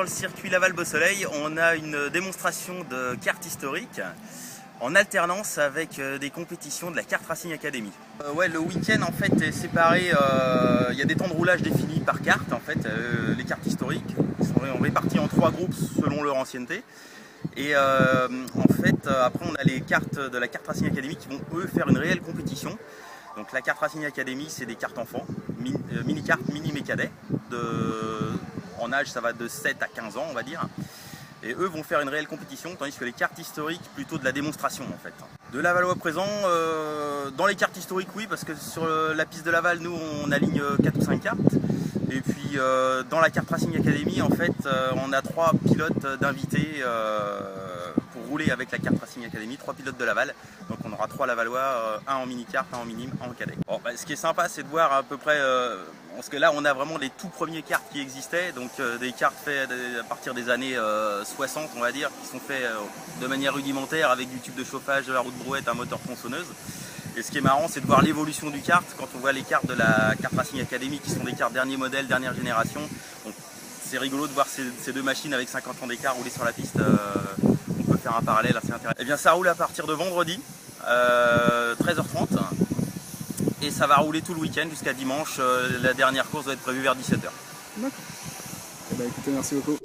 le circuit Laval-Beausoleil, on a une démonstration de cartes historiques en alternance avec des compétitions de la Kart Racing Academy. Ouais, le week-end en fait est séparé, il y a des temps de roulage définis par carte en fait, les cartes historiques sont réparties en 3 groupes selon leur ancienneté. Et en fait après on a les cartes de la Kart Racing Academy qui vont eux faire une réelle compétition. Donc la Kart Racing Academy c'est des cartes enfants, mini-cartes, mini-mécadets, en âge ça va de 7 à 15 ans on va dire. Et eux vont faire une réelle compétition, tandis que les cartes historiques plutôt de la démonstration en fait. De Lavallois présent, dans les cartes historiques oui, parce que sur la piste de Laval nous on aligne 4 ou 5 cartes. Et puis dans la Kart Racing Academy en fait on a 3 pilotes d'invités pour rouler avec la Kart Racing Academy, 3 pilotes de Laval. Donc on aura 3 Lavallois, un en mini-carte, un en minime, un en cadet. Bon, ce qui est sympa c'est de voir à peu près, parce que là on a vraiment les tout premiers cartes qui existaient, donc des cartes faites à partir des années 60 on va dire, qui sont faites de manière rudimentaire avec du tube de chauffage, de la roue de brouette, un moteur tronçonneuse. Et ce qui est marrant c'est de voir l'évolution du kart quand on voit les cartes de la Kart Racing Academy qui sont des cartes dernier modèle, dernière génération. C'est rigolo de voir ces deux machines avec 50 ans d'écart rouler sur la piste. On peut faire un parallèle assez intéressant. Et bien ça roule à partir de vendredi 13h30 et ça va rouler tout le week-end jusqu'à dimanche. La dernière course doit être prévue vers 17h. D'accord. Eh ben, écoutez, merci beaucoup.